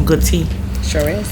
some good tea. Sure is.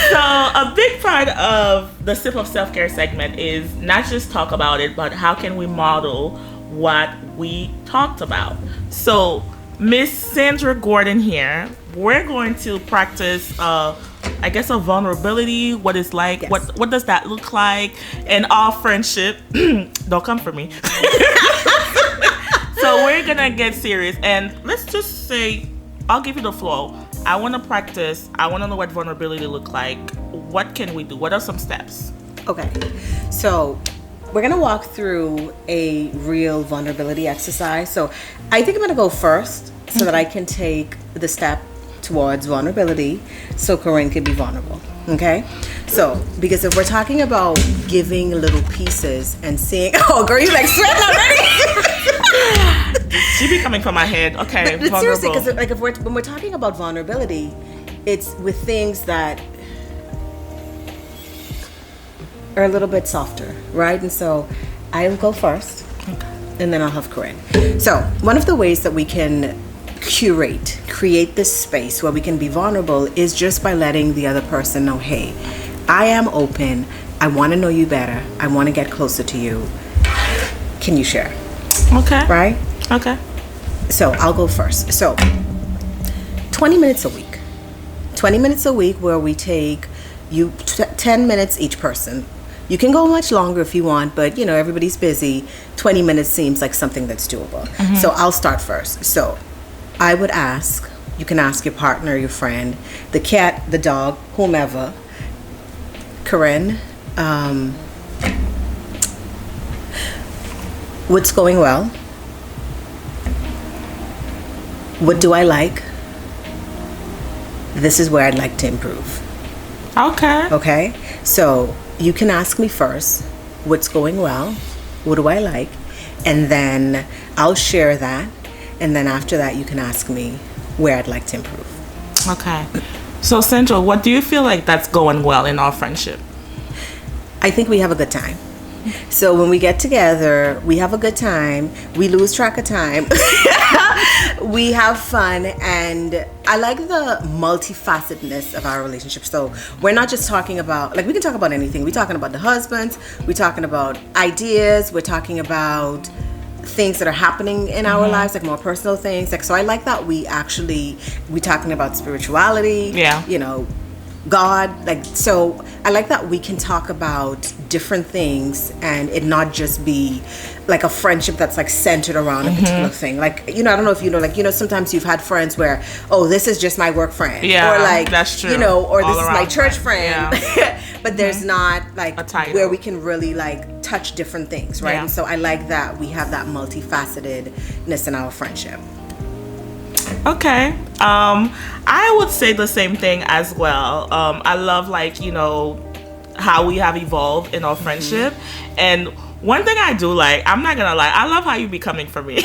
So a big part of the Sip of Self-Care segment is not just talk about it, but how can we model what we talked about. So Miss Sandra Gordon here, we're going to practice I guess a vulnerability, what it's like, yes. what does that look like in our friendship. Don't come for me. So we're gonna get serious, and let's just say I'll give you the flow. I want to practice. I want to know what vulnerability look like. What can we do? What are some steps? Okay, so we're gonna walk through a real vulnerability exercise. So I think I'm gonna go first so that I can take the step towards vulnerability so Corinne can be vulnerable. Okay, so because if we're talking about giving little pieces and seeing, oh girl, you like sweating already. She be coming from my head. Okay, but seriously, because like when we're talking about vulnerability, it's with things that are a little bit softer, right? And so I'll go first, and then I'll have Corinne. So one of the ways that we can create this space where we can be vulnerable is just by letting the other person know, hey, I am open. I want to know you better. I want to get closer to you. Can you share? Okay. Right? Okay. So I'll go first. So 20 minutes a week. 20 minutes a week where we take 10 minutes each person. You can go much longer if you want, but you know, everybody's busy. 20 minutes seems like something that's doable. Mm-hmm. So I'll start first. So I would ask, you can ask your partner, your friend, the cat, the dog, whomever. Corinne, what's going well? What do I like? This is where I'd like to improve. Okay. Okay? So you can ask me first, what's going well? What do I like? And then I'll share that. And then after that, you can ask me where I'd like to improve. Okay. So Sandra, what do you feel like that's going well in our friendship? I think we have a good time. So when we get together, we have a good time. We lose track of time. We have fun, and I like the multifacetedness of our relationship. So we're not just talking about, like, we can talk about anything. We're talking about the husbands. We're talking about ideas. We're talking about things that are happening in our lives, like more personal things. Like, so I like that we're talking about spirituality. Yeah. You know, God, like, so I like that we can talk about different things and it not just be like a friendship that's like centered around a particular thing. Like, you know, I don't know if you know, like, you know, sometimes you've had friends where, oh, this is just my work friend. Yeah, or like, that's true. You know, or All this is my church friend. Yeah. But there's not like a title where we can really like touch different things, right? Yeah. And so I like that we have that multifacetedness in our friendship. Okay. I would say the same thing as well. I love, like, you know, how we have evolved in our friendship. And one thing I do like, I'm not gonna lie, I love how you be coming for me.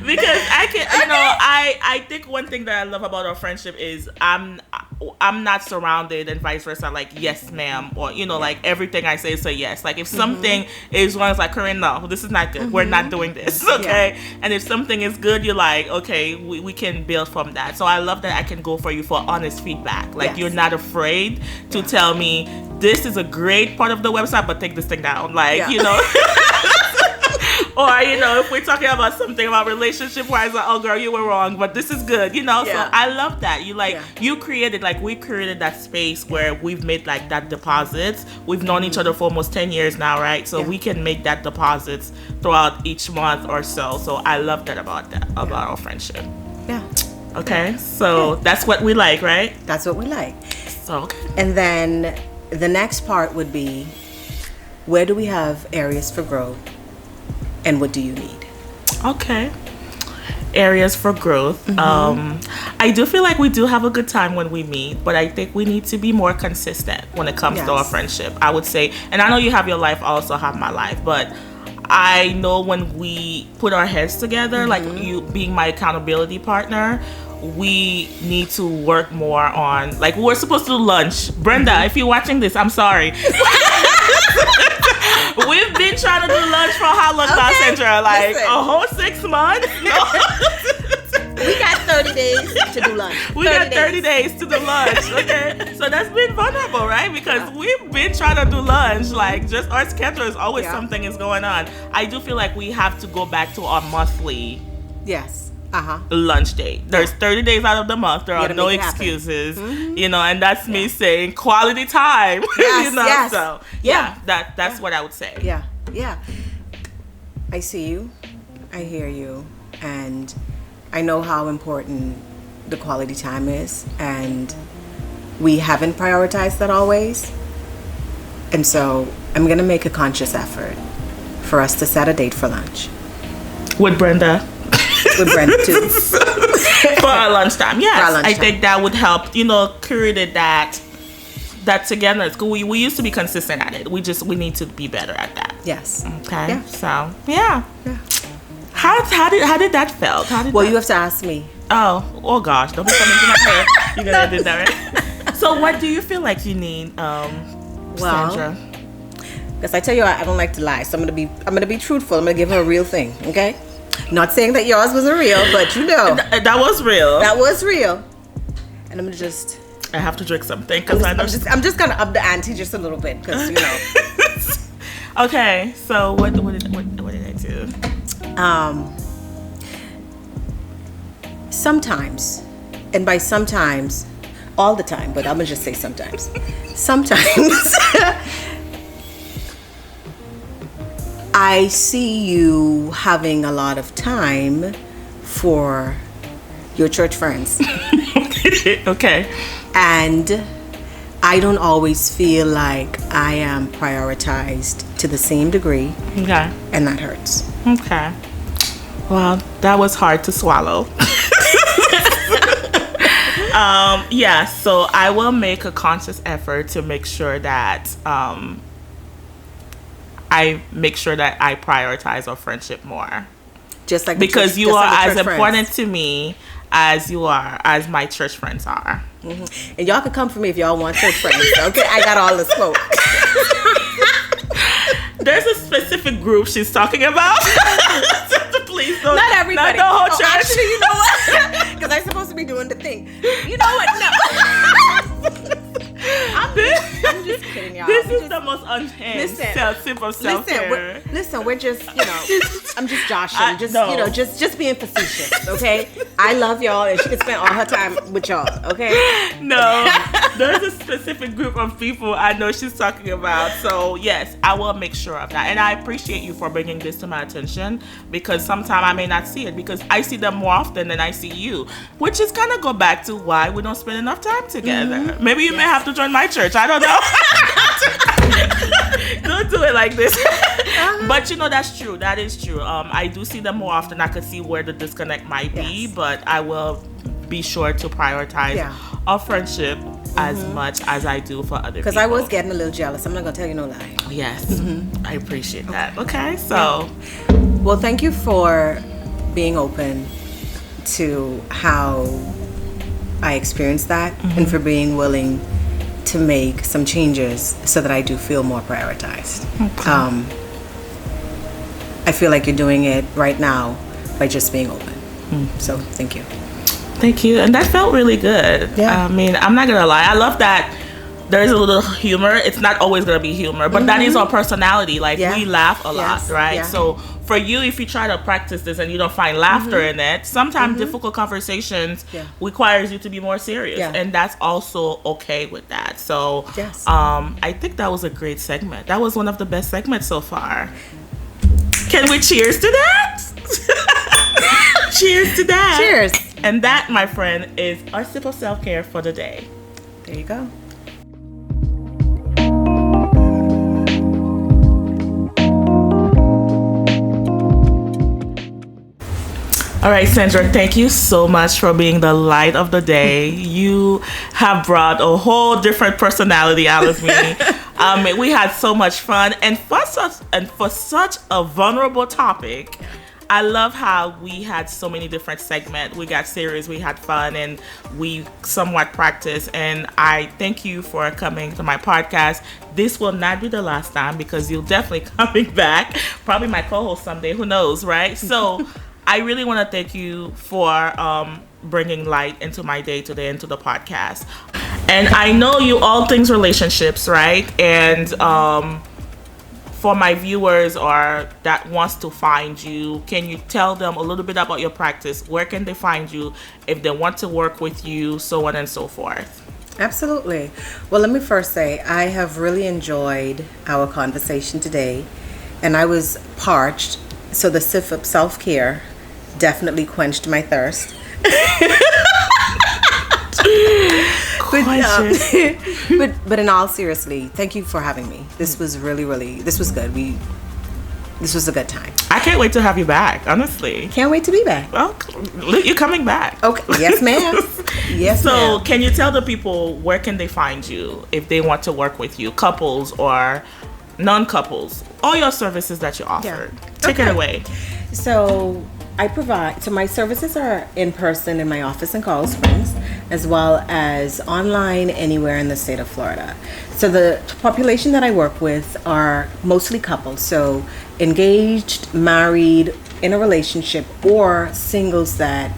Because I can, you know, I think one thing that I love about our friendship is I'm not surrounded and vice versa, like, yes ma'am, or, you know, like everything I say is a yes. Like if something is wrong, it's like, Corinne, no, this is not good. We're not doing this, okay? Yeah. And if something is good, you're like, okay, we can build from that. So I love that I can go for you for honest feedback. Like you're not afraid to tell me this is a great part of the website, but take this thing down. Like, you know. Or, you know, if we're talking about something about relationship-wise, like, oh, girl, you were wrong, but this is good, you know? Yeah. So I love that. You, like, we created that space where we've made, like, that deposits. We've known each other for almost 10 years now, right? So we can make that deposits throughout each month or so. So I love that about our friendship. Yeah. Okay? So that's what we like, right? That's what we like. So, okay. And then the next part would be, where do we have areas for growth? And what do you need? Okay. Areas for growth. I do feel like we do have a good time when we meet, but I think we need to be more consistent when it comes to our friendship. I would say, and I know you have your life, I also have my life, but I know when we put our heads together, like you being my accountability partner, we need to work more on, like, we're supposed to do lunch. Brenda, if you're watching this, I'm sorry. We've been trying to do lunch for how long now, Sandra? Like listen. a whole 6 months? No. We got 30 days to do lunch. We got 30 days to do lunch, okay? So that's been vulnerable, right? Because we've been trying to do lunch. Like, just our schedule is always something is going on. I do feel like we have to go back to our monthly lunch day. There's 30 days out of the month. There are no excuses, you know, and that's me saying quality time, you know? So, that's what I would say. Yeah. I see you. I hear you. And I know how important the quality time is, and we haven't prioritized that always. And so I'm going to make a conscious effort for us to set a date for lunch. With Brenda. With Brenda too. For our lunchtime. Yes. I think that would help, you know, create that togetherness. We used to be consistent at it. We need to be better at that. Yes. Okay. Yeah. So, yeah. How did that felt? You have to ask me. Oh gosh, don't be coming to my head. You're gonna do that, right? So what do you feel like you need, Sandra? Because I tell you, I don't like to lie, so I'm gonna be truthful. I'm gonna give her a real thing, okay? Not saying that yours wasn't real, but you know that was real. That was real. And I'm gonna just. I have to drink something because I'm just gonna up the ante just a little bit because you know. Okay, so what did I do? Sometimes, and by sometimes, all the time, but I'm gonna just say sometimes. Sometimes I see you having a lot of time for your church friends. Okay. And I don't always feel like I am prioritized to the same degree. Okay. And that hurts. Okay. Well, that was hard to swallow. So I will make a conscious effort to make sure that I prioritize our friendship more. Just like because you are as important to me as my church friends are. Mm-hmm. And y'all can come for me if y'all want church friends. Okay, I got all the smoke. There's a specific group she's talking about. Please don't. Not everybody. Not the whole church. Actually, you know what? Because I'm supposed to be doing the thing. You know what? No. I'm just kidding, y'all. This is the most unhinged simple self-care. Listen, we're just, you know, I'm just joshing. Just being facetious, okay? I love y'all, and she can spend all her time with y'all, okay? No, there's a specific group of people I know she's talking about. So, yes, I will make sure of that. And I appreciate you for bringing this to my attention because sometimes I may not see it because I see them more often than I see you, which is going to go back to why we don't spend enough time together. Mm-hmm. Maybe you may have to join my church. I don't know. Don't do it like this. But you know, that's true. That is true. I do see them more often. I could see where the disconnect might be, but I will be sure to prioritize our friendship as much as I do for other people. Because I was getting a little jealous. I'm not going to tell you no lie. Yes. I appreciate that. Okay, so. Well, thank you for being open to how I experienced that and for being willing to make some changes so that I do feel more prioritized. Okay. I feel like you're doing it right now by just being open. So thank you. Thank you. And that felt really good. Yeah. I mean, I'm not going to lie. I love that there's a little humor. It's not always going to be humor, but that is our personality. Like, we laugh a lot, right? Yeah. So for you, if you try to practice this and you don't find laughter in it, sometimes difficult conversations requires you to be more serious. Yeah. And that's also okay with that. So I think that was a great segment. That was one of the best segments so far. Can we cheers to that? Cheers to that. Cheers. And that, my friend, is our sip of self-care for the day. There you go. All right, Sandra, thank you so much for being the light of the day. You have brought a whole different personality out of me. We had so much fun, and for such a vulnerable topic, I love how we had so many different segments. We got serious, we had fun, and we somewhat practiced. And I thank you for coming to my podcast. This will not be the last time because you'll definitely coming back. Probably my co-host someday, who knows, right? So I really want to thank you for bringing light into my day today, into the podcast. And I know you all things relationships, right? And for my viewers or that wants to find you, can you tell them a little bit about your practice? Where can they find you if they want to work with you, so on and so forth? Absolutely. Well, let me first say I have really enjoyed our conversation today, and I was parched, so the sip of self-care definitely quenched my thirst. But in all seriously, thank you for having me. This was this was good. This was a good time. I can't wait to have you back, honestly. Can't wait to be back. Well, you're coming back. Okay. Yes, ma'am. Yes, so, ma'am. Can you tell the people where can they find you if they want to work with you, couples or non-couples, all your services that you offer? Yeah. Take it away. So my services are in person in my office in Coral Springs, as well as online anywhere in the state of Florida. So the population that I work with are mostly couples, so engaged, married, in a relationship, or singles that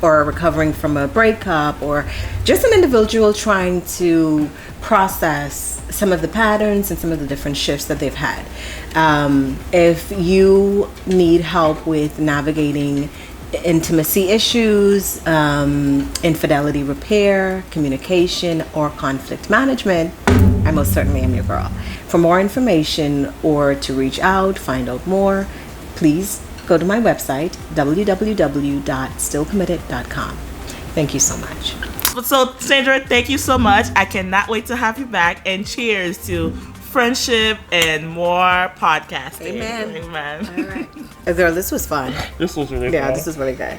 are recovering from a breakup, or just an individual trying to process some of the patterns and some of the different shifts that they've had. If you need help with navigating intimacy issues, infidelity repair, communication, or conflict management, I most certainly am your girl. For more information or to reach out, find out more, please go to my website, www.stillcommitted.com. Thank you so much. So, Sandra, thank you so much. I cannot wait to have you back. And cheers to friendship and more podcasting. Amen. Amen. All right. Girl, this was fun. This was really fun. Yeah, this was really good.